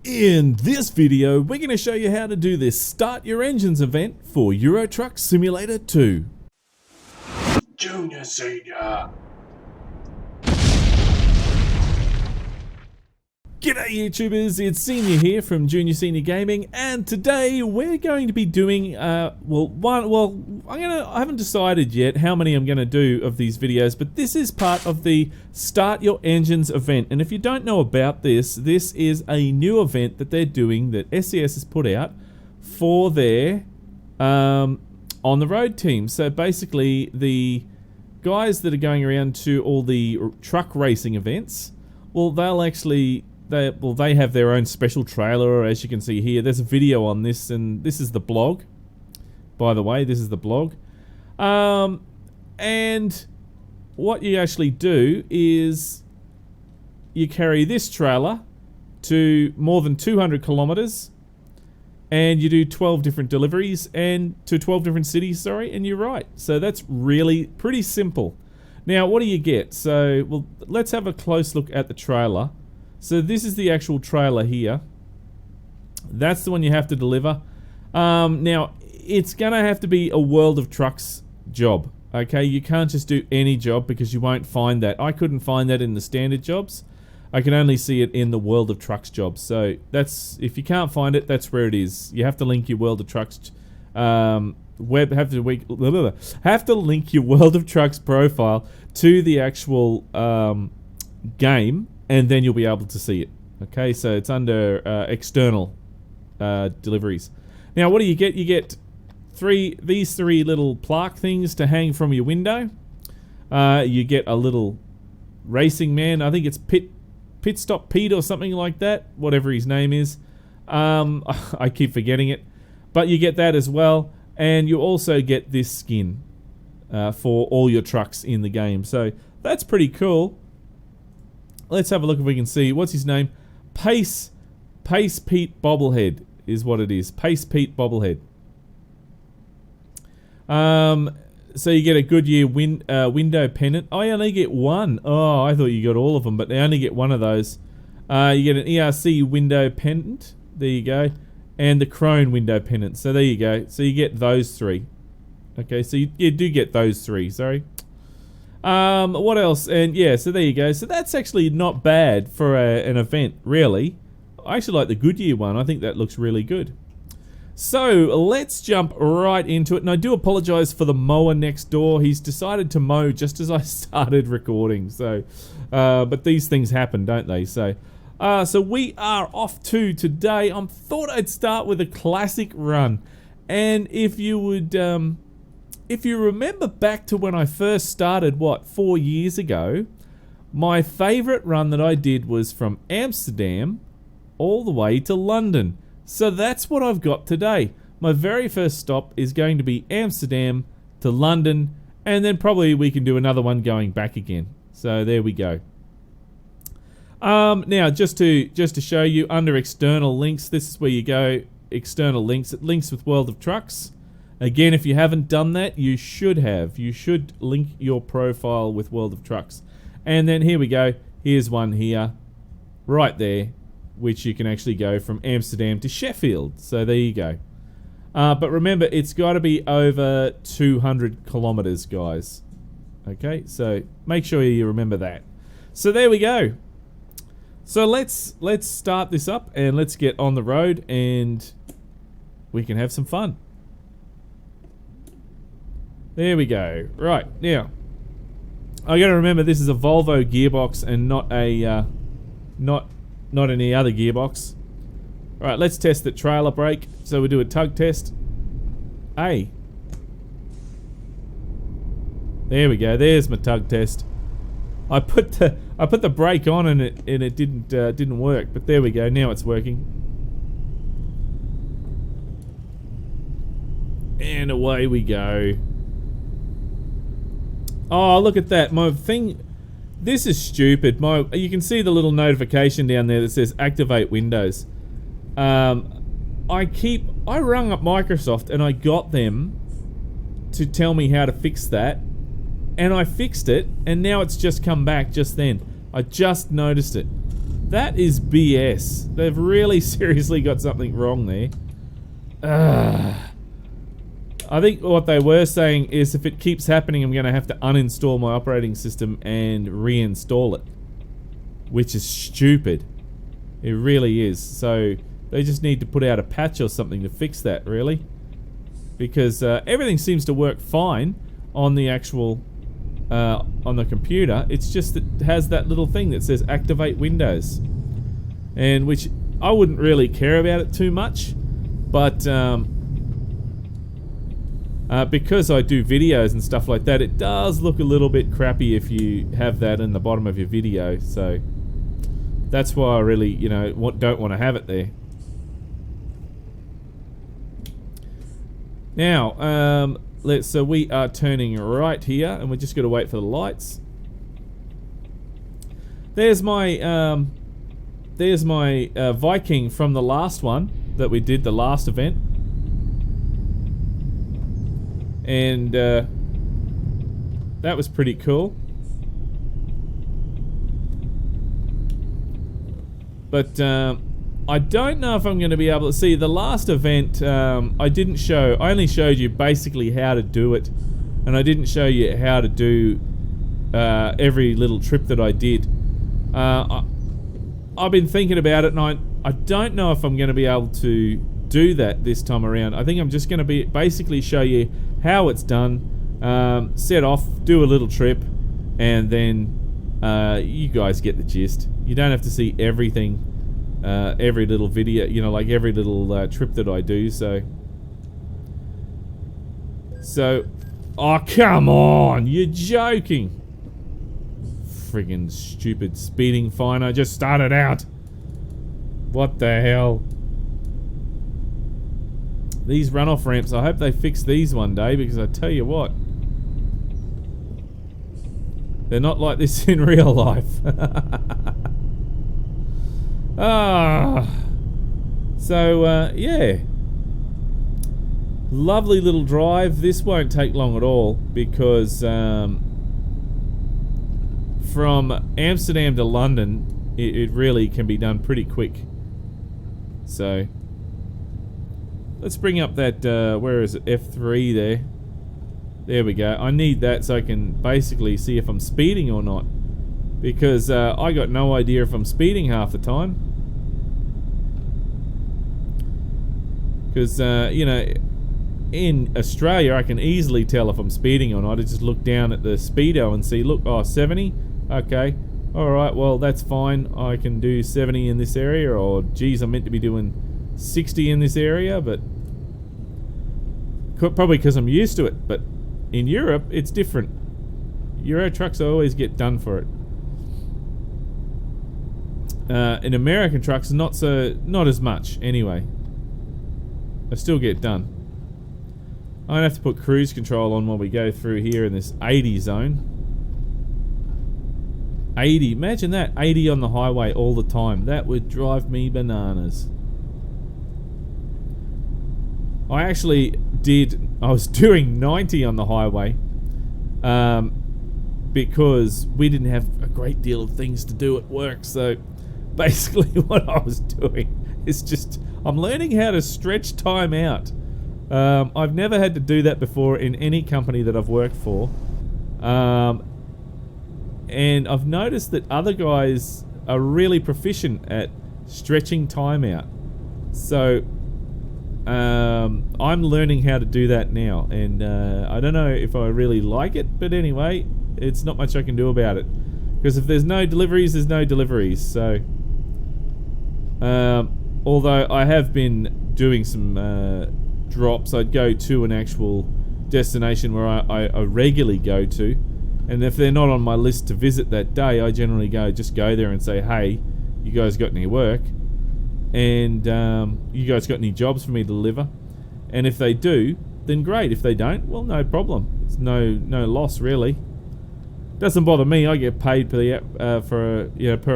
In this video, we're going to show you how to do this Start Your Engines event for Euro Truck Simulator 2. Junior, Senior. G'day YouTubers, it's Senior here from Junior Senior Gaming, and today we're going to be doing, I haven't decided yet how many I'm going to do of these videos, but this is part of the Start Your Engines event. And if you don't know about this, this is a new event that they're doing that SCS has put out for their on the road team. So basically, the guys that are going around to all the truck racing events, well, they'll actually they have their own special trailer, as you can see here. There's a video on this, and this is the blog. By the way, this is the blog. And what you actually do is you carry this trailer to more than 200 kilometers, and you do 12 different deliveries and to 12 different cities, and you're right. So that's really pretty simple. Now, what do you get? So, well, let's have a close look at the trailer. So this is the actual trailer here. That's the one you have to deliver. Now, it's going to have to be a World of Trucks job. Okay, you can't just do any job because you won't find that. I couldn't find that in the standard jobs. I can only see it in the World of Trucks jobs. So that's, if you can't find it, that's where it is. You have to link your World of Trucks have to link your World of Trucks profile to the actual game, and then you'll be able to see it. Okay, so it's under external deliveries. Now, what do you get? You get these three little plaque things to hang from your window. You get a little racing man. I think it's Pit Stop Pete or something like that, whatever his name is. I keep forgetting it. But you get that as well, and you also get this skin for all your trucks in the game. So that's pretty cool. Let's have a look if we can see. What's his name? Pace Pete Bobblehead is what it is. Pace Pete Bobblehead. So you get a Goodyear window pennant. I only get one. Oh, I thought you got all of them, but I only get one of those. You get an ETRC window pennant. There you go. And the KRONE window pennant. So there you go. So you get those three. Okay, so you do get those three, sorry. What else? And yeah, so there you go. So that's actually not bad for an event, really. I actually like the Goodyear one. I think that looks really good. So let's jump right into it. And I do apologize for the mower next door. He's decided to mow just as I started recording. So, but these things happen, don't they? So, so we are off to today. I thought I'd start with a classic run. And if you would, if you remember back to when I first started, 4 years ago, my favorite run that I did was from Amsterdam all the way to London. So that's what I've got today. My very first stop is going to be Amsterdam to London, and then probably we can do another one going back again. So there we go. Now, just to show you, under external links, this is where you go. External links. It links with World of Trucks. Again, if you haven't done that, you should have. You should link your profile with World of Trucks. And then here we go. Here's one here, right there, which you can actually go from Amsterdam to Sheffield. So there you go. But remember, it's got to be over 200 kilometers, guys. Okay, so make sure you remember that. So there we go. So let's start this up and let's get on the road and we can have some fun. There we go. Right, now I got to remember this is a Volvo gearbox and not a not any other gearbox. All right, let's test the trailer brake. So we do a tug test. Hey, there we go. There's my tug test. I put the brake on and it didn't work, but there we go. Now it's working. And away we go. Oh, look at that. My thing, this is stupid. You can see the little notification down there that says activate Windows. I rung up Microsoft and I got them to tell me how to fix that. And I fixed it, and now it's just come back just then. I just noticed it. That is BS. They've really seriously got something wrong there. I think what they were saying is if it keeps happening, I'm going to have to uninstall my operating system and reinstall it. Which is stupid. It really is. So they just need to put out a patch or something to fix that, really. Because everything seems to work fine on the actual... on the computer. It's just that it has that little thing that says activate Windows. And which I wouldn't really care about it too much. But... because I do videos and stuff like that, it does look a little bit crappy if you have that in the bottom of your video, so that's why I really, you know, don't want to have it there. Now, so we are turning right here, and we're just going to wait for the lights. There's my Viking from the last one that we did, the last event. And that was pretty cool. But I don't know if I'm going to be able to see the last event. I only showed you basically how to do it, and I didn't show you how to do every little trip that I did. I've been thinking about it, and I don't know if I'm going to be able to do that this time around. I think I'm just going to basically show you how it's done, set off, do a little trip, and then you guys get the gist. You don't have to see everything, every little video, you know, like every little trip that I do. So, oh come on, you're joking! Friggin' stupid speeding fine! I just started out. What the hell? These runoff ramps, I hope they fix these one day, because I tell you what, they're not like this in real life. Yeah. Lovely little drive. This won't take long at all, because from Amsterdam to London, it really can be done pretty quick. So... let's bring up that, where is it, F3 there. There we go. I need that so I can basically see if I'm speeding or not. Because I got no idea if I'm speeding half the time. Because, you know, in Australia I can easily tell if I'm speeding or not. I just look down at the speedo and see, look, oh, 70? Okay. Alright, well, that's fine. I can do 70 in this area, or, geez, I'm meant to be doing 60 in this area, but probably because I'm used to it. But in Europe, it's different. Euro trucks always get done for it. In American trucks, not as much anyway. I still get done. I'm gonna have to put cruise control on while we go through here in this 80 zone. 80, imagine that, 80 on the highway all the time. That would drive me bananas. I actually I was doing 90 on the highway because we didn't have a great deal of things to do at work. So basically what I was doing is just, I'm learning how to stretch time out. I've never had to do that before in any company that I've worked for. And I've noticed that other guys are really proficient at stretching time out. So I'm learning how to do that now, and I don't know if I really like it, but anyway, it's not much I can do about it, because if there's no deliveries, there's no deliveries. So although I have been doing some drops, I'd go to an actual destination where I regularly go to, and if they're not on my list to visit that day, I generally just go there and say, hey, you guys got any work? And you guys got any jobs for me to deliver? And if they do, then great. If they don't, well, no problem. It's no loss really. Doesn't bother me. I get paid per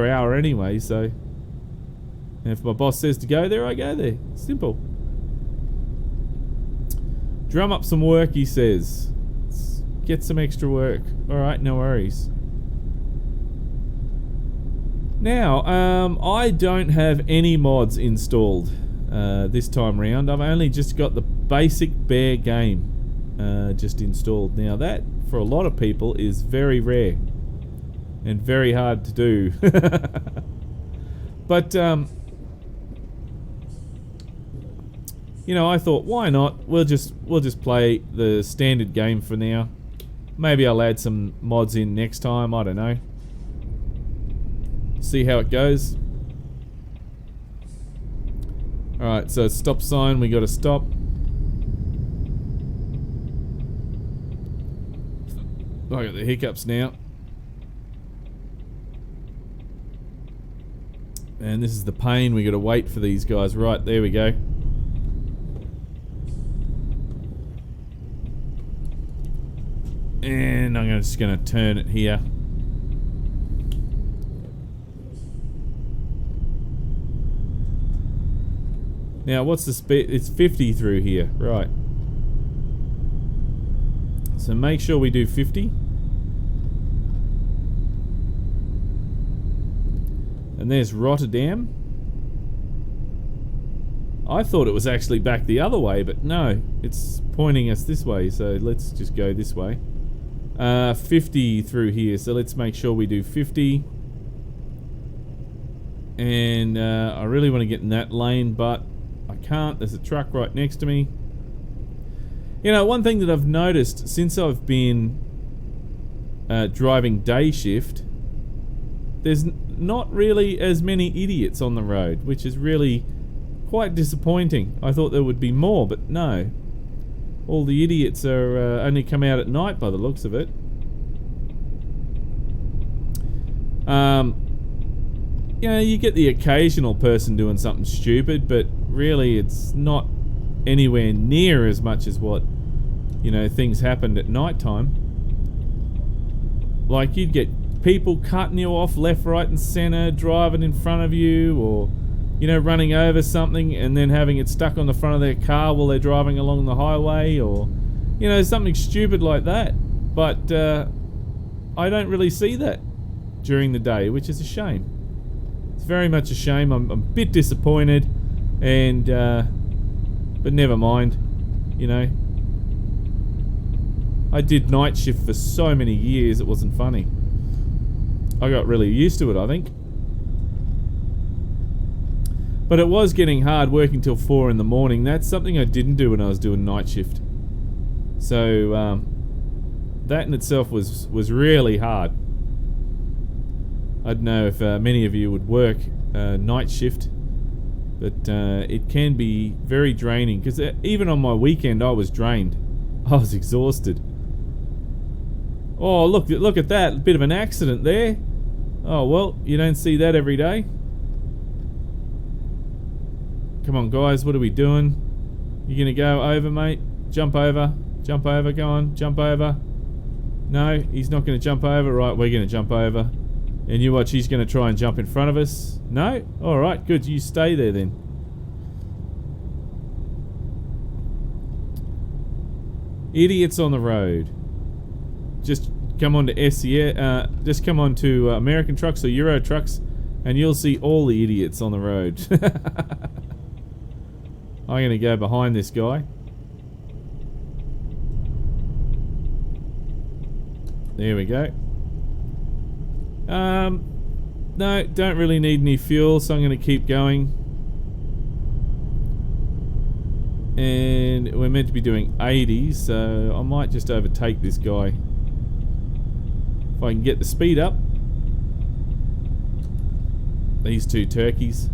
hour anyway. So, and if my boss says to go there, I go there. Simple. Drum up some work, he says. Let's get some extra work. All right, no worries. Now, I don't have any mods installed this time round. I've only just got the basic bare game just installed. Now that, for a lot of people, is very rare and very hard to do. But, you know, I thought, why not? We'll just play the standard game for now. Maybe I'll add some mods in next time, I don't know. See how it goes. Alright, so stop sign, we gotta stop. I got the hiccups now. And this is the pain, we gotta wait for these guys. Right, there we go. And I'm just gonna turn it here. Now, what's the speed? It's 50 through here, right. So make sure we do 50. And there's Rotterdam. I thought it was actually back the other way, but no, it's pointing us this way, so let's just go this way. 50 through here, so let's make sure we do 50. And I really want to get in that lane, but I can't. There's a truck right next to me. You know, one thing that I've noticed since I've been driving day shift, there's not really as many idiots on the road, which is really quite disappointing. I thought there would be more, but no. All the idiots are only come out at night by the looks of it. You know, you get the occasional person doing something stupid, but really it's not anywhere near as much as what, you know, things happened at night time. Like, you'd get people cutting you off left, right and center, driving in front of you, or, you know, running over something and then having it stuck on the front of their car while they're driving along the highway, or, you know, something stupid like that. But I don't really see that during the day, which is a shame. It's very much a shame. I'm a bit disappointed, and but never mind, you know. I did night shift for so many years, it wasn't funny. I got really used to it, I think. But it was getting hard working till 4 in the morning. That's something I didn't do when I was doing night shift. So that in itself was really hard. I don't know if many of you would work night shift, but it can be very draining, because even on my weekend I was drained. I was exhausted. Oh, look at that, a bit of an accident there. Oh well, you don't see that every day. Come on guys, what are we doing? You gonna go over, mate? Jump over, go on, jump over. No, he's not gonna jump over. Right, we're gonna jump over. And you watch, he's going to try and jump in front of us. No? Alright, good. You stay there then. Idiots on the road. Just come on to SCS, just come on to American trucks or Euro trucks, and you'll see all the idiots on the road. I'm going to go behind this guy. There we go. No, don't really need any fuel, so I'm going to keep going. And we're meant to be doing 80, so I might just overtake this guy. If I can get the speed up. These two turkeys.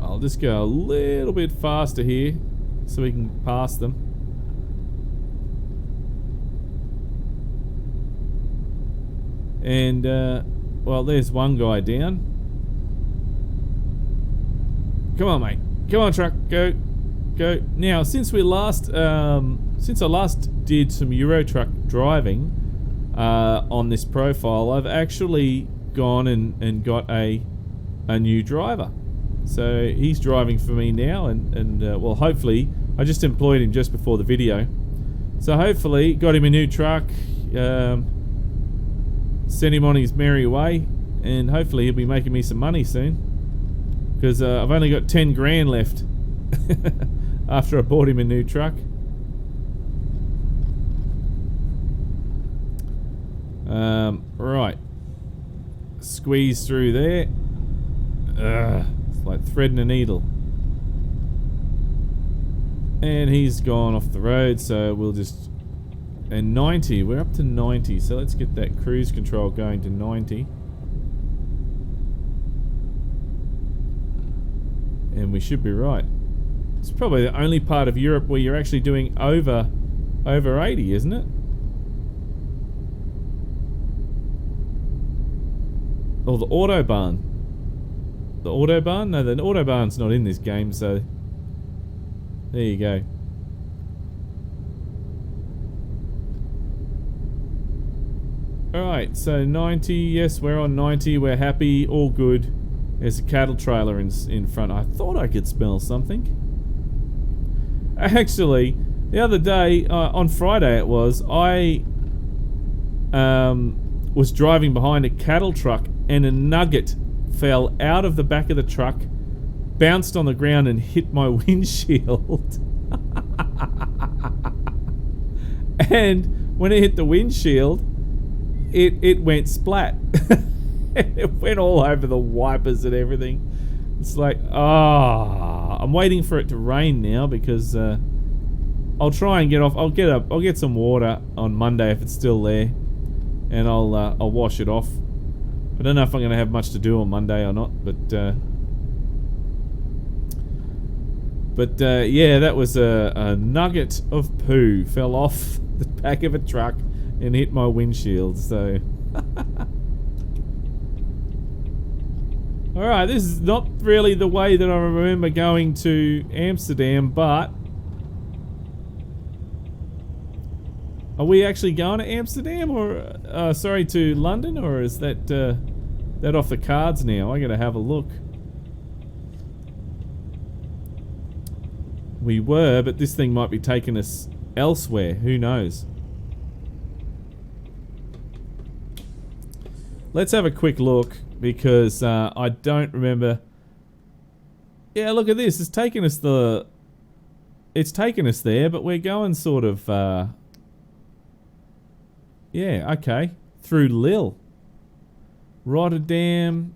I'll just go a little bit faster here, so we can pass them. And, well, there's one guy down. Come on, mate. Come on, truck. Go. Go. Now, since I last did some Euro truck driving on this profile, I've actually gone and got a new driver. So he's driving for me now, and well, hopefully, I just employed him just before the video. So hopefully, got him a new truck. Send him on his merry way, and hopefully he'll be making me some money soon. Because I've only got 10 grand left after I bought him a new truck. Right. Squeeze through there. It's like threading a needle. And he's gone off the road, so we'll just... And 90, we're up to 90, so let's get that cruise control going to 90. And we should be right. It's probably the only part of Europe where you're actually doing over 80, isn't it? Oh, the Autobahn. The Autobahn? No, the Autobahn's not in this game, so... There you go. Alright, so 90, yes, we're on 90, we're happy, all good. There's a cattle trailer in front. I thought I could smell something. Actually, the other day, on Friday it was, I was driving behind a cattle truck and a nugget fell out of the back of the truck, bounced on the ground and hit my windshield. And when it hit the windshield, it went splat. It went all over the wipers and everything. It's like, I'm waiting for it to rain now because I'll try and get off. I'll get some water on Monday if it's still there, and I'll wash it off. I don't know if I'm going to have much to do on Monday or not, but yeah, that was a nugget of poo fell off the back of a truck and hit my windshield. So, all right, this is not really the way that I remember going to Amsterdam, but are we actually going to Amsterdam, or sorry, to London, or is that that off the cards now? I got to have a look. We were, but this thing might be taking us elsewhere. Who knows? Let's have a quick look, because I don't remember. Yeah, look at this. It's taken us there, but we're going sort of. Yeah, okay. Through Lille. Rotterdam.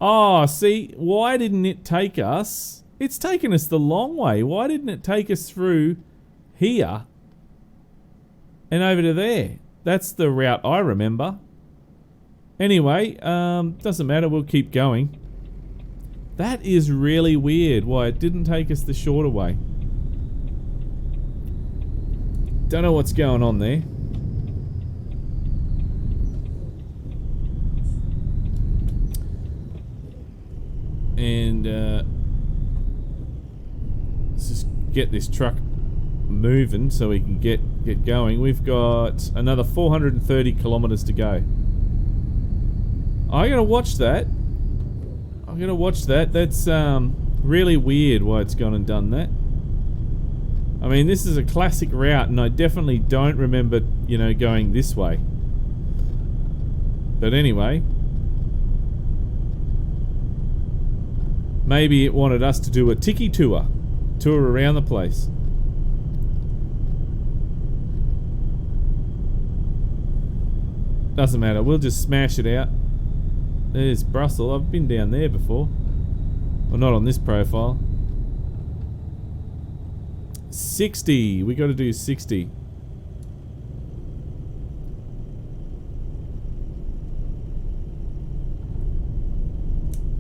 Oh, see, why didn't it take us? It's taken us the long way. Why didn't it take us through here and over to there? That's the route I remember. Anyway, doesn't matter. We'll keep going. That is really weird why it didn't take us the shorter way. Don't know what's going on there. And let's just get this truck moving so we can get going. We've got another 430 kilometers to go. I gotta watch that. I'm gonna watch that. That's really weird why it's gone and done that. I mean, this is a classic route, and I definitely don't remember, you know, going this way. But anyway, maybe it wanted us to do a tiki tour around the place. Doesn't matter. We'll just smash it out. There's Brussels. I've been down there before. Well, not on this profile. 60. We got to do 60.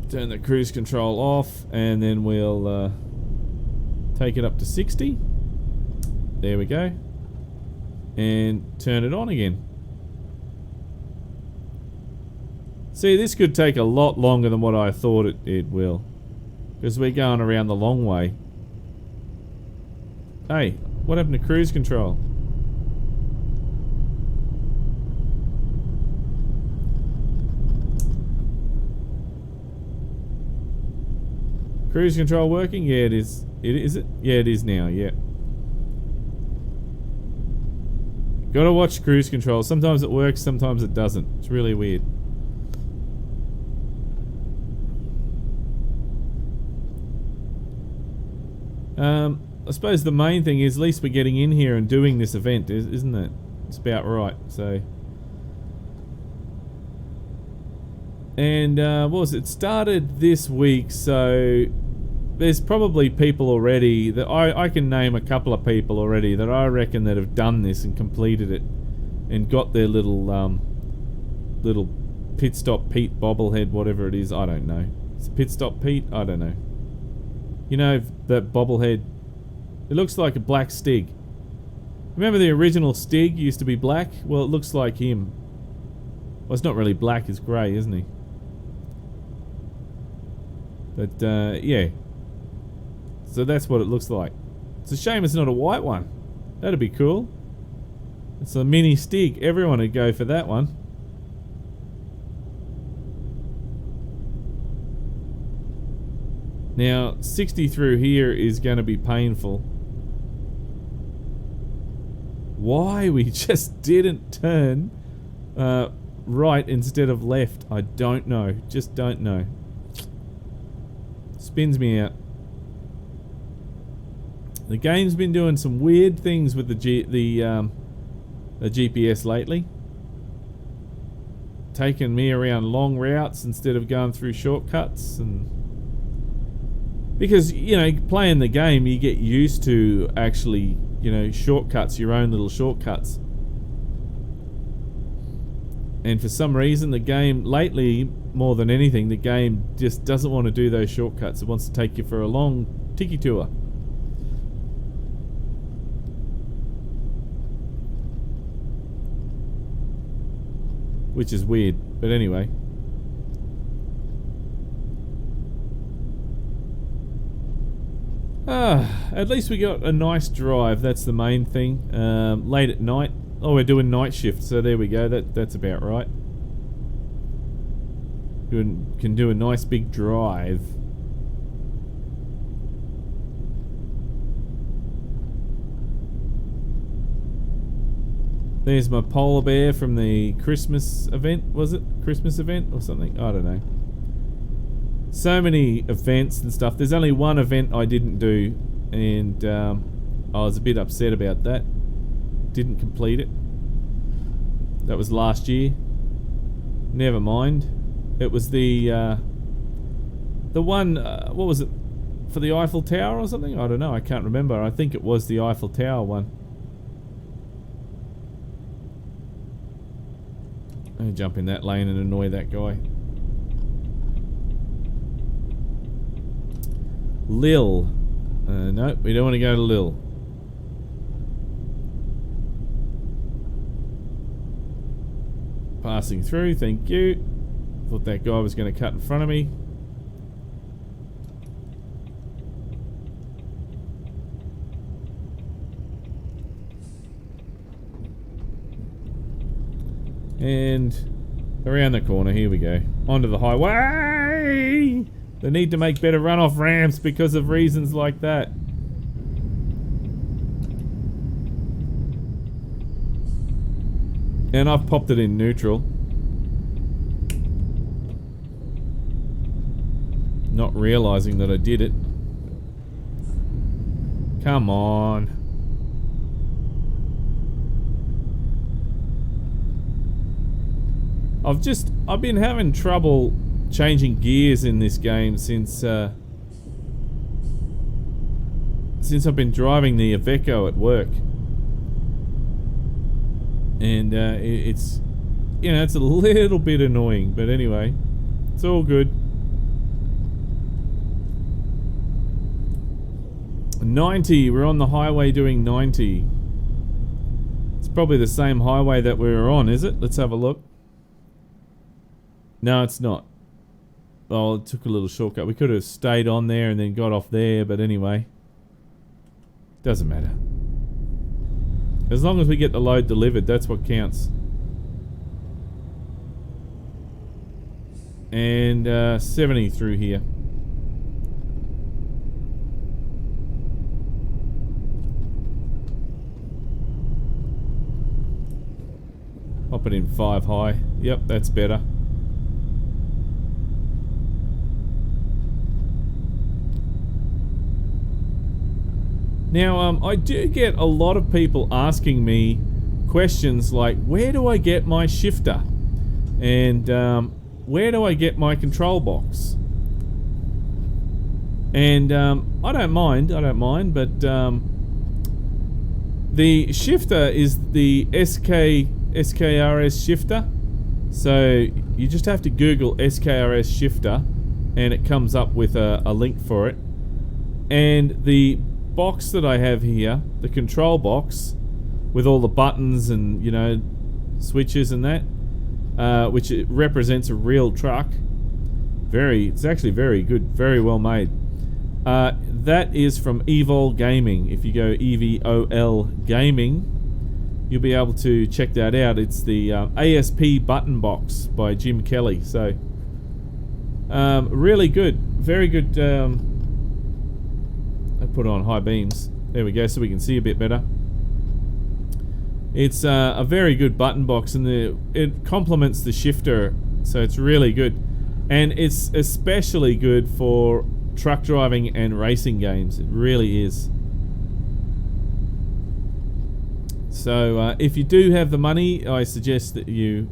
Turn the cruise control off, and then we'll take it up to 60. There we go. And turn it on again. See, this could take a lot longer than what I thought it will. Because we're going around the long way. Hey, what happened to cruise control? Cruise control working? Yeah, it is. Is it? Yeah, it is now, yeah. Gotta watch cruise control. Sometimes it works, sometimes it doesn't. It's really weird. I suppose the main thing is at least we're getting in here and doing this event, isn't it? It's about right, so... And, what was it? It started this week, so... There's probably people already that I can name a couple of people already that I reckon that have done this and completed it and got their little little pit stop Pete bobblehead, whatever it is. I don't know. It's pit stop Pete. I don't know. You know that bobblehead. It looks like a black Stig. Remember the original Stig used to be black? Well, it looks like him. Well, it's not really black. It's grey, isn't he? But yeah. So that's what it looks like. It's a shame it's not a white one. That'd be cool. It's a mini Stig. Everyone would go for that one. Now, 60 through here is going to be painful. Why we just didn't turn right instead of left, I don't know. Just don't know. Spins me out. The game's been doing some weird things with the GPS lately. Taking me around long routes instead of going through shortcuts, and because, you know, playing the game you get used to actually, you know, shortcuts, your own little shortcuts. And for some reason the game lately, more than anything, the game just doesn't want to do those shortcuts. It wants to take you for a long tiki tour. Which is weird, but anyway. At least we got a nice drive. That's the main thing. Late at night. Oh, we're doing night shift, so there we go. That's about right. Can do a nice big drive. There's my polar bear from the Christmas event, was it? Christmas event or something? I don't know. So many events and stuff. There's only one event I didn't do, and I was a bit upset about that. Didn't complete it. That was last year. Never mind. It was the one, what was it? For the Eiffel Tower or something? I don't know. I can't remember. I think it was the Eiffel Tower one. Let me jump in that lane and annoy that guy. Lil. No, we don't want to go to Lil. Passing through, thank you. Thought that guy was going to cut in front of me. And around the corner, here we go. Onto the highway! They need to make better runoff ramps because of reasons like that. And I've popped it in neutral. Not realizing that I did it. Come on. I've been having trouble changing gears in this game since I've been driving the Iveco at work. And it's, you know, it's a little bit annoying, but anyway, it's all good. 90, we're on the highway doing 90. It's probably the same highway that we were on, is it? Let's have a look. No, it's not. Oh, it took a little shortcut. We could have stayed on there and then got off there, but anyway. Doesn't matter. As long as we get the load delivered, that's what counts. And 70 through here. I'll put in 5 high. Yep, that's better. Now, I do get a lot of people asking me questions like, where do I get my shifter? And where do I get my control box? And I don't mind, but the shifter is the SKRS shifter. So you just have to Google SKRS shifter and it comes up with a link for it. And the box that I have here, the control box with all the buttons and, you know, switches and that, which it represents a real truck. It's actually very good, very well made. That is from Evol Gaming. If you go EVOL Gaming, you'll be able to check that out. It's the ASP button box by Jim Kelly. So really good, very good. I put on high beams. There we go, so we can see a bit better. It's a very good button box, and it complements the shifter, so it's really good. And it's especially good for truck driving and racing games. It really is. So if you do have the money, I suggest that you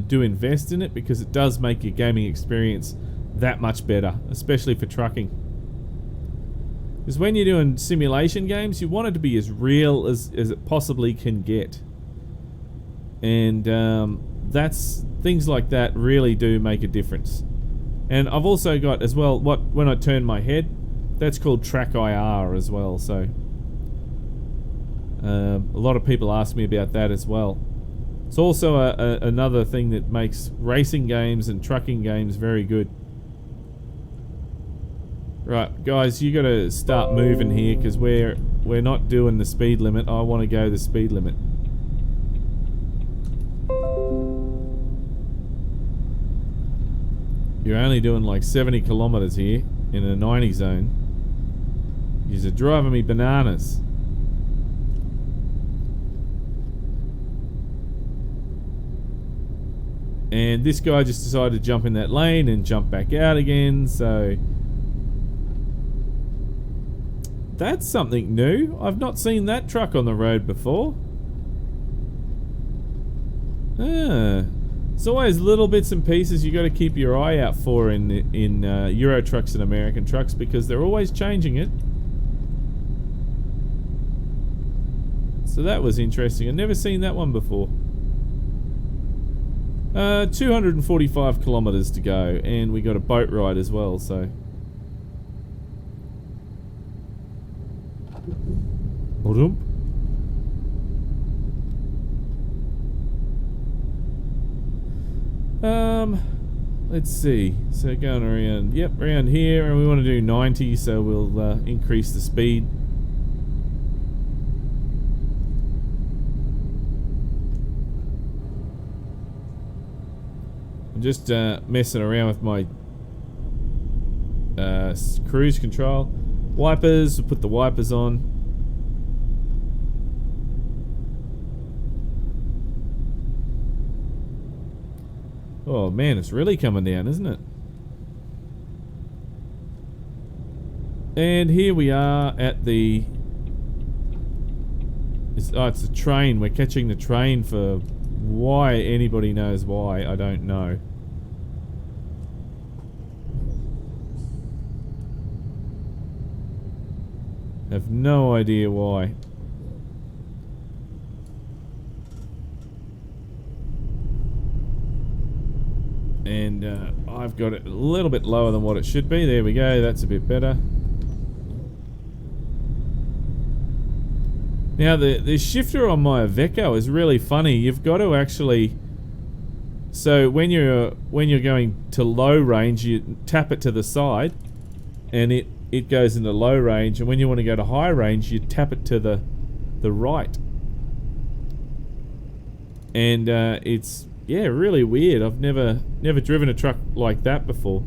do invest in it, because it does make your gaming experience that much better, especially for trucking. Because when you're doing simulation games, you want it to be as real as it possibly can get. And that's things like that really do make a difference. And I've also got as well, when I turn my head, that's called track IR as well. So a lot of people ask me about that as well. It's also another thing that makes racing games and trucking games very good. Right, guys, you got to start moving here, because we're not doing the speed limit. I want to go the speed limit. You're only doing like 70 kilometers here in a 90 zone. You're driving me bananas. And this guy just decided to jump in that lane and jump back out again, so that's something new. I've not seen that truck on the road before. It's always little bits and pieces you got to keep your eye out for in Euro trucks and American trucks, because they're always changing it. So that was interesting. I've never seen that one before. 245 kilometers to go, and we got a boat ride as well, so let's see. So going around, yep, around here, and we want to do 90, so we'll increase the speed. I'm just messing around with my cruise control. Wipers, we'll put the wipers on. Oh man, it's really coming down, isn't it? And here we are at the... It's a train. We're catching the train for why, anybody knows why. I don't know. Have no idea why. And I've got it a little bit lower than what it should be. There we go, that's a bit better. Now the shifter on my Iveco is really funny. You've got to actually... So when you're going to low range, you tap it to the side and it goes into low range, and when you want to go to high range, you tap it to the right. And it's... yeah, really weird. I've never driven a truck like that before.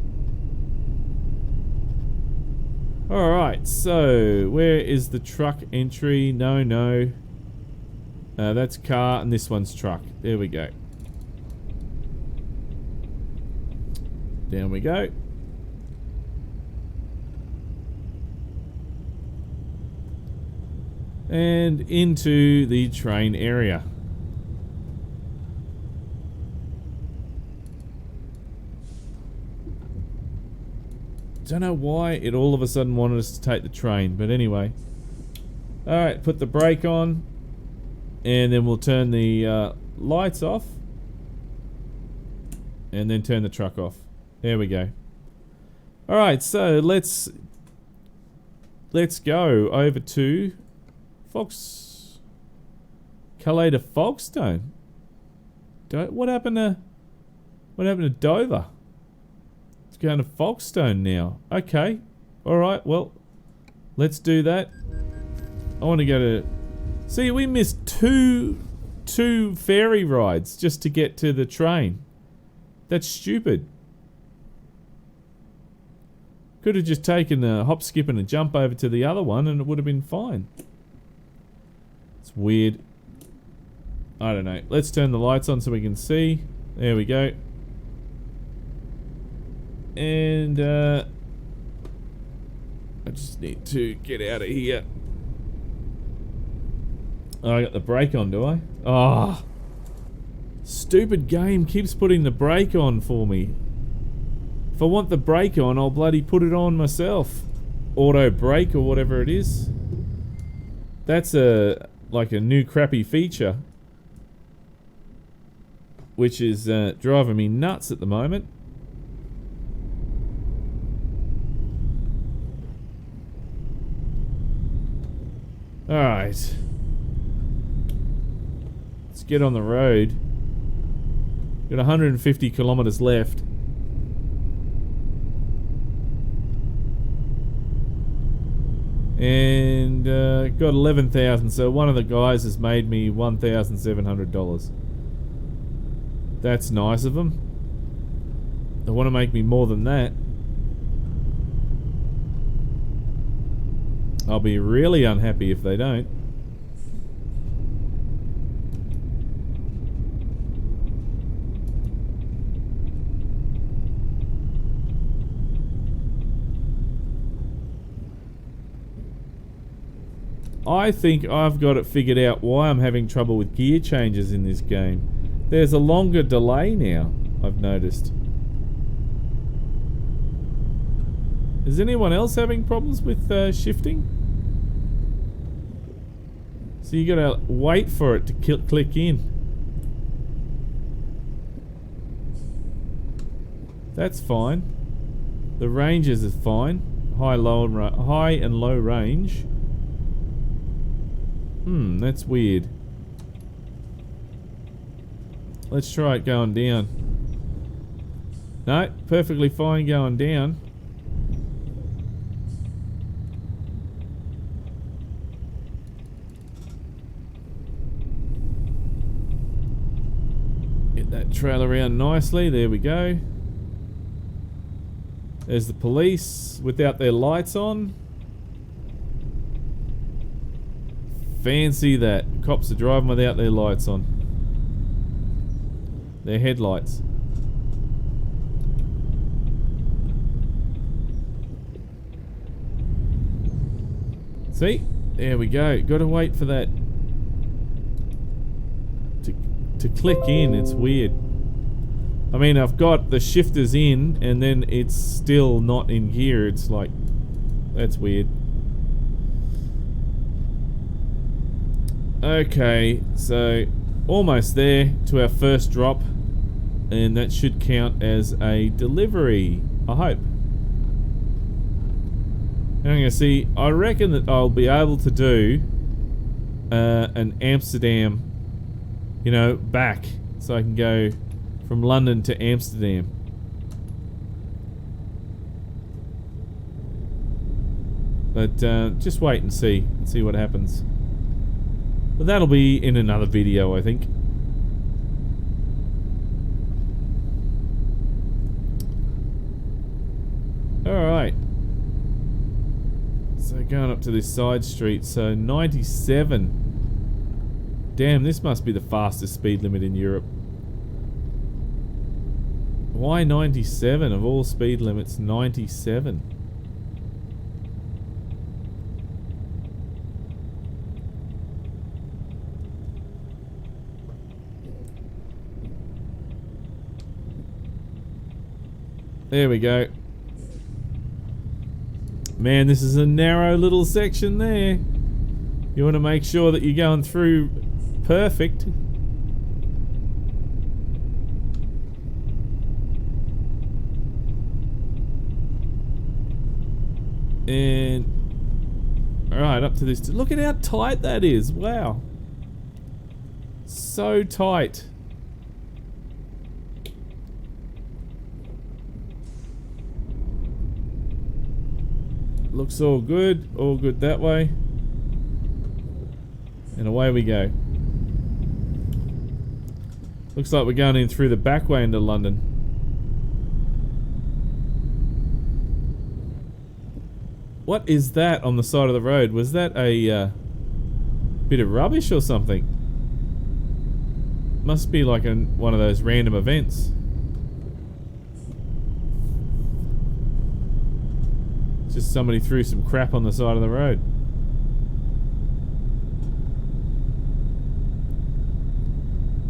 Alright, so where is the truck entry? No. That's car, and this one's truck. There we go. Down we go. And into the train area. Don't know why it all of a sudden wanted us to take the train, but anyway. Alright, put the brake on, and then we'll turn the lights off, and then turn the truck off. There we go. Alright, so let's go over to Calais to Folkestone. What happened to Dover? It's going to Folkestone now. Okay. Alright, well, let's do that. I want to go to... See, we missed two ferry rides just to get to the train. That's stupid. Could have just taken a hop, skip and a jump over to the other one and it would have been fine. It's weird. I don't know. Let's turn the lights on so we can see. There we go. And I just need to get out of here. Oh, I got the brake on, do I? Oh, stupid game keeps putting the brake on for me. If I want the brake on, I'll bloody put it on myself. Auto brake or whatever it is. That's like a new crappy feature, which is driving me nuts at the moment. Alright. Let's get on the road. Got 150 kilometers left. And got 11,000, so one of the guys has made me $1,700. That's nice of them. They want to make me more than that. I'll be really unhappy if they don't. I think I've got it figured out why I'm having trouble with gear changes in this game. There's a longer delay now, I've noticed. Is anyone else having problems with shifting? So you gotta wait for it to click in. That's fine. The ranges is fine. High and low range. That's weird. Let's try it going down. No, perfectly fine going down. Get that trail around nicely. There we go. There's the police without their lights on. Fancy that. Cops are driving without their lights on. Their headlights. See? There we go. Gotta wait for that to click in. It's weird. I mean, I've got the shifters in and then it's still not in gear. It's like, that's weird. Okay, so almost there to our first drop, and that should count as a delivery, I hope. And I'm gonna see, I reckon that I'll be able to do an Amsterdam, you know, back, so I can go from London to Amsterdam. But just wait and see what happens. But that'll be in another video, I think. Alright. So going up to this side street, so 97. Damn, this must be the fastest speed limit in Europe. Why 97 of all speed limits? 97. There we go. Man, this is a narrow little section there. You want to make sure that you're going through perfect. And alright, up to this. Look at how tight that is. Wow. So tight. Looks all good that way. And away we go. Looks like we're going in through the back way into London. What is that on the side of the road? Was that a bit of rubbish or something? Must be like one of those random events. Just somebody threw some crap on the side of the road.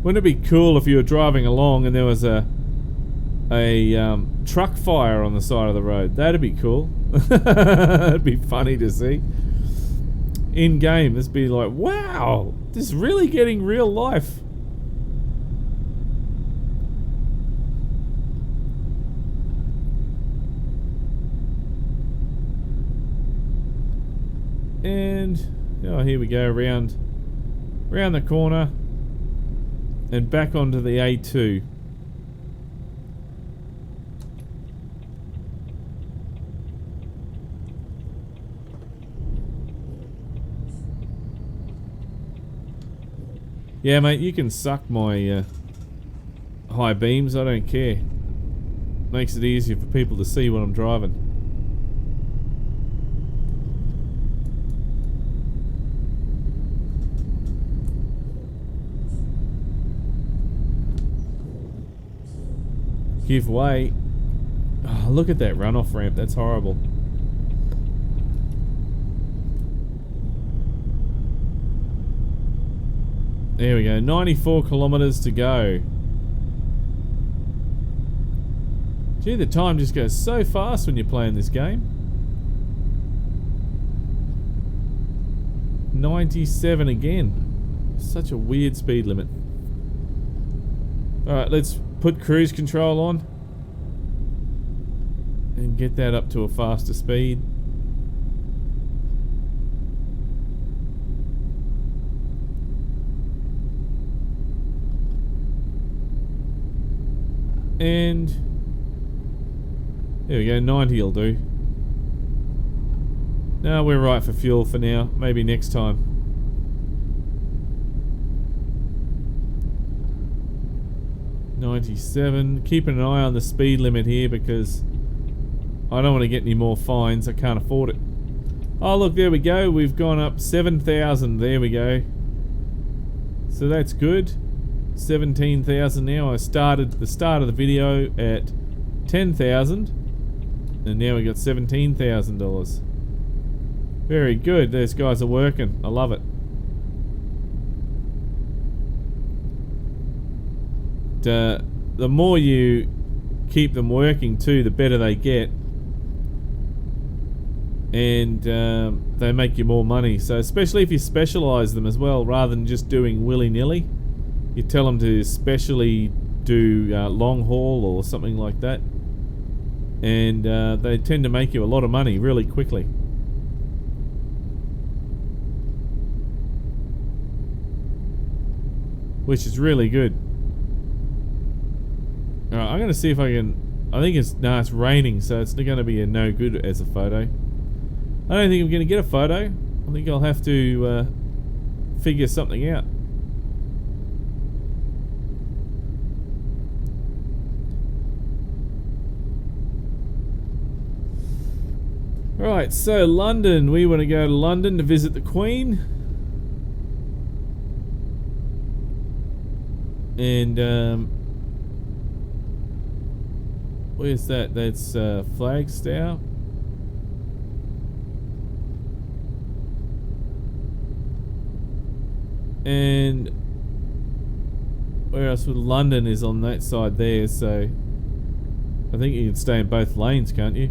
Wouldn't it be cool if you were driving along and there was a truck fire on the side of the road? That'd be cool. It'd be funny to see. In game, this be like, wow, this is really getting real life. And oh, here we go, around the corner and back onto the A2. Yeah, mate, you can suck my high beams, I don't care. Makes it easier for people to see what I'm driving. Give way. Oh, look at that runoff ramp, that's horrible. There we go, 94 kilometers to go. Gee, the time just goes so fast when you're playing this game. 97 again. Such a weird speed limit. Alright, let's put cruise control on and get that up to a faster speed. And there we go, 90 will do. No, we're right for fuel for now. Maybe next time. $97. Keeping an eye on the speed limit here because I don't want to get any more fines. I can't afford it. Oh look, there we go. We've gone up 7,000. There we go. So that's good. 17,000 now. I started the start of the video at 10,000 and now we got $17,000. Very good. Those guys are working. I love it. The more you keep them working too, the better they get, and they make you more money. So especially if you specialize them as well, rather than just doing willy-nilly, you tell them to specially do long haul or something like that, and they tend to make you a lot of money really quickly. Which is really good. Alright, I'm gonna see if I can. I think it's it's raining, so it's going to be a no good as a photo. I don't think I'm gonna get a photo. I think I'll have to figure something out. Right, so London. We want to go to London to visit the Queen. And Where's that? That's Flagstaff. And where else? London is on that side there, so I think you can stay in both lanes, can't you?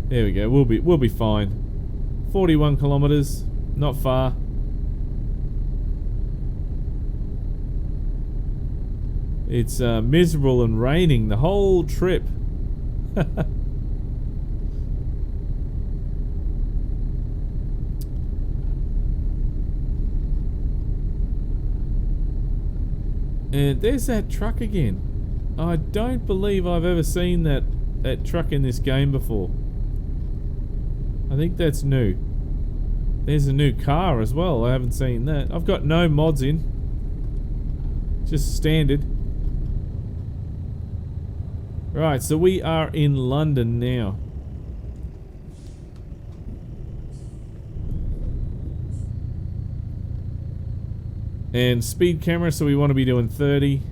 There we go. We'll be fine. 41 kilometers, not far. It's miserable and raining the whole trip. And there's that truck again. I don't believe I've ever seen that truck in this game before. I think that's new. There's a new car as well. I haven't seen that. I've got no mods in. Just standard. Right, so we are in London now. And speed camera, so we want to be doing 30.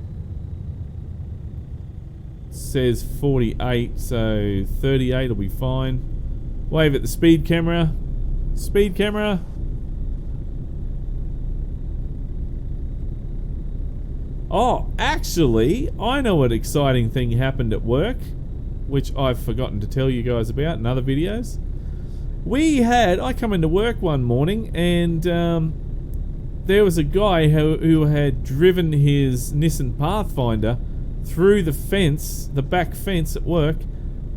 It says 48, so 38 will be fine. Wave at the speed camera. Speed camera. Oh, actually, I know what exciting thing happened at work, which I've forgotten to tell you guys about in other videos. I come into work one morning and there was a guy who had driven his Nissan Pathfinder through the fence, the back fence at work,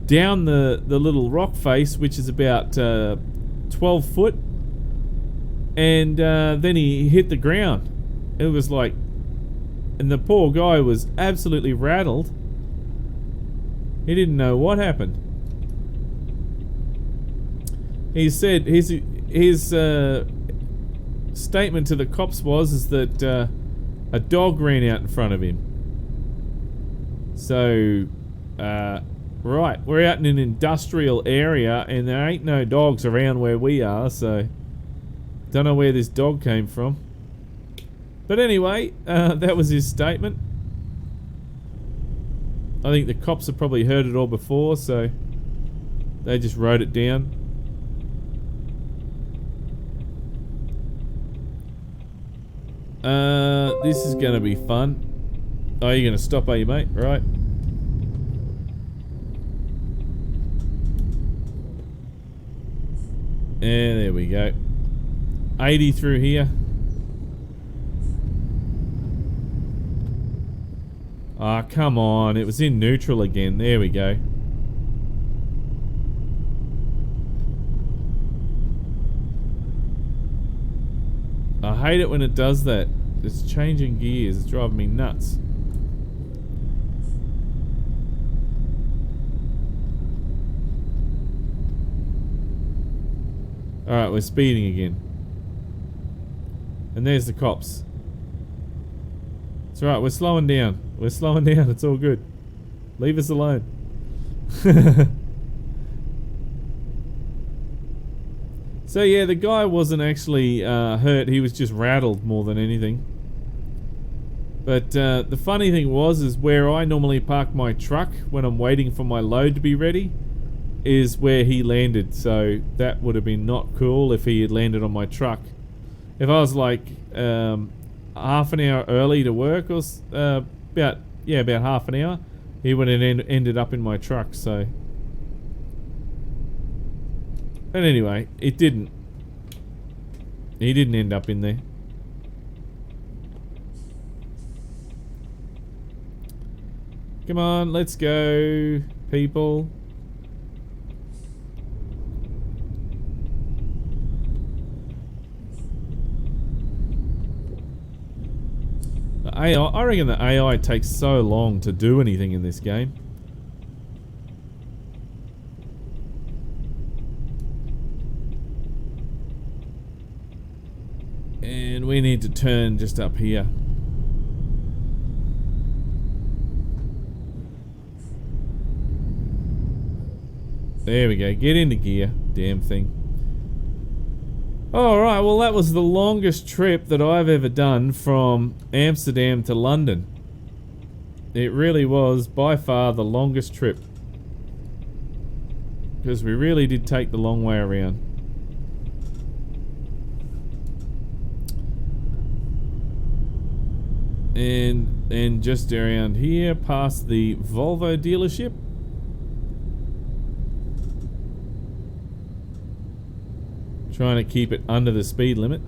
down the little rock face, which is about 12 foot, and then he hit the ground. It was like, and the poor guy was absolutely rattled. He didn't know what happened. He said his statement to the cops was that a dog ran out in front of him. So, right, we're out in an industrial area and there ain't no dogs around where we are, so don't know where this dog came from. But anyway, that was his statement. I think the cops have probably heard it all before, so they just wrote it down. This is gonna be fun. Oh, you're gonna stop, are you, mate? Right. And there we go. 80 through here. Ah, oh, come on. It was in neutral again. There we go. I hate it when it does that. It's changing gears. It's driving me nuts. Alright, we're speeding again. And there's the cops. It's alright, we're slowing down. We're slowing down. It's all good. Leave us alone. So yeah, the guy wasn't actually hurt. He was just rattled more than anything. But the funny thing is where I normally park my truck when I'm waiting for my load to be ready is where he landed. So that would have been not cool if he had landed on my truck. If I was like half an hour early to work, or about half an hour, he would have ended up in my truck. So, but anyway, it didn't. He didn't end up in there. Come on, let's go, people. The AI, I reckon the AI takes so long to do anything in this game. And we need to turn just up here. There we go. Get into gear. Damn thing. Alright, well that was the longest trip that I've ever done from Amsterdam to London. It really was by far the longest trip. Because we really did take the long way around. And just around here, past the Volvo dealership. Trying to keep it under the speed limit.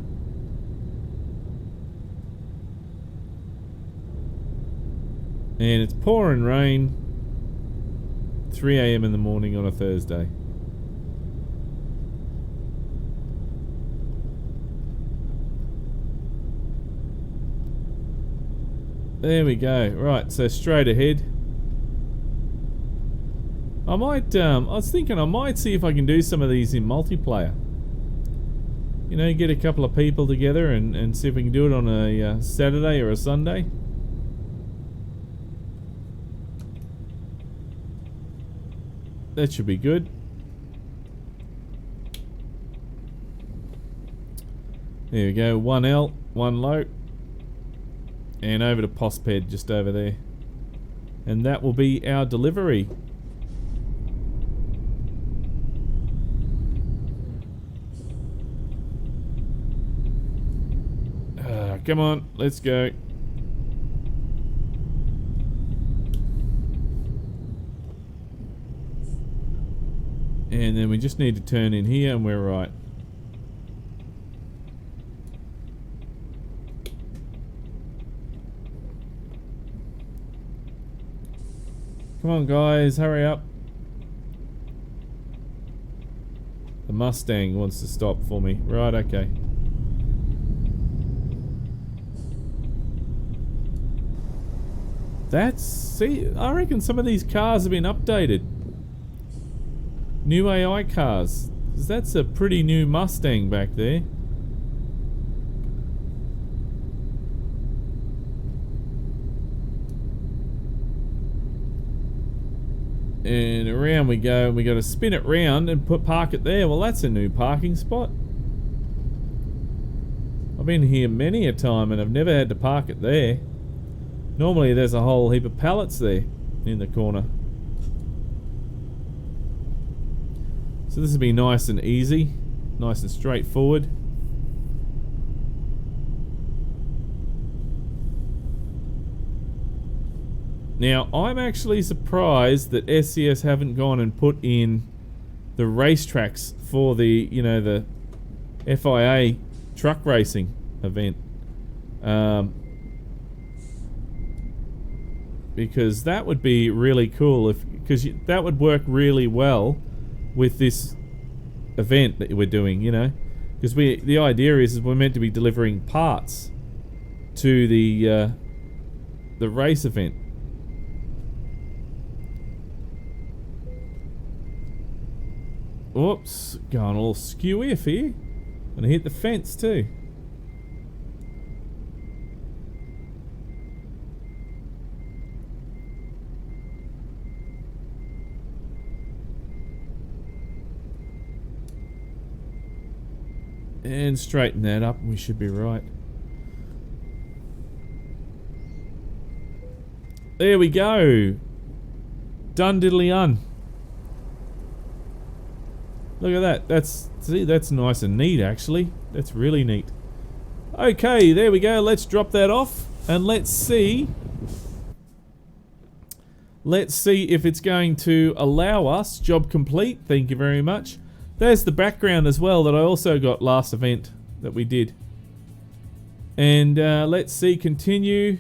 And it's pouring rain. 3 AM in the morning on a Thursday. There we go. Right, so straight ahead. I was thinking I might see if I can do some of these in multiplayer. You know, get a couple of people together and see if we can do it on a Saturday or a Sunday. That should be good. There we go. 1L, 1 low. And over to Postped just over there. And that will be our delivery. Come on, let's go. And then we just need to turn in here and we're right. Come on guys, hurry up. The Mustang wants to stop for me. Right, okay. See, I reckon some of these cars have been updated. New AI cars. That's a pretty new Mustang back there. And around we go, and we got to spin it round and park it there. Well, that's a new parking spot. I've been here many a time and I've never had to park it there. Normally there's a whole heap of pallets there in the corner. So this will be nice and easy, nice and straightforward. Now I'm actually surprised that SCS haven't gone and put in the racetracks for the, you know, the FIA truck racing event. Because that would be really cool, because that would work really well with this event that we're doing, you know, because the idea is we're meant to be delivering parts to the race event. Oops, going all skew-if here. Gonna hit the fence too. And straighten that up, we should be right. There we go. Done diddly un. Look at that. That's nice and neat actually. That's really neat. Okay, there we go. Let's drop that off and let's see. Let's see if it's going to allow us. Job complete. Thank you very much. There's the background as well that I also got last event that we did. And let's see, continue.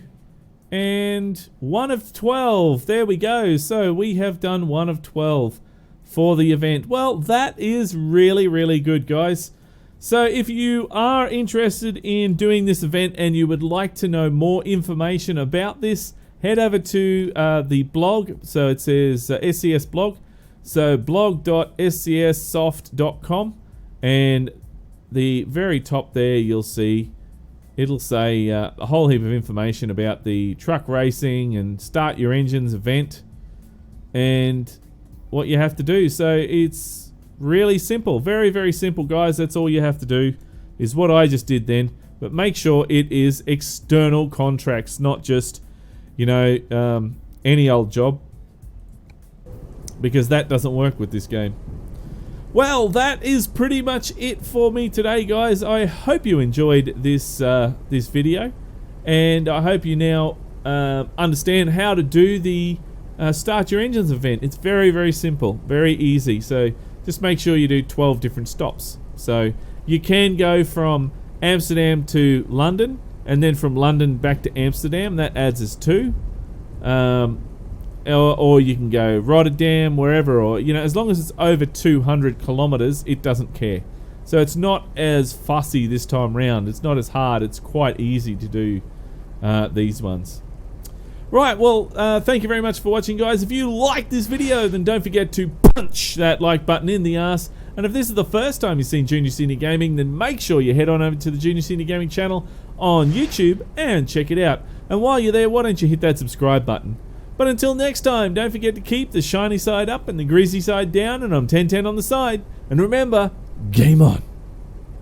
And 1 of 12. There we go. So we have done 1 of 12 for the event. Well, that is really, really good, guys. So if you are interested in doing this event and you would like to know more information about this, head over to the blog. So it says SCS blog. So blog.scssoft.com, and the very top there you'll see it'll say a whole heap of information about the truck racing and start your engines event and what you have to do. So it's really simple, very, very simple, guys. That's all you have to do. is what I just did then. But make sure it is external contracts, not just, you know, any old job, because that doesn't work with this game. Well, that is pretty much it for me today, guys. I hope you enjoyed this this video, and I hope you now understand how to do the Start Your Engines event. It's very, very simple, very easy. So just make sure you do 12 different stops. So you can go from Amsterdam to London, and then from London back to Amsterdam. That adds as 2. Or you can go Rotterdam, wherever, or, you know, as long as it's over 200 kilometers, it doesn't care. So it's not as fussy this time round. It's not as hard. It's quite easy to do these ones. Right, well, thank you very much for watching, guys. If you like this video, then don't forget to punch that like button in the ass. And if this is the first time you've seen Junior Senior Gaming, then make sure you head on over to the Junior Senior Gaming channel on YouTube and check it out. And while you're there, why don't you hit that subscribe button? But until next time, don't forget to keep the shiny side up and the greasy side down, and I'm 10-10 on the side. And remember, game on.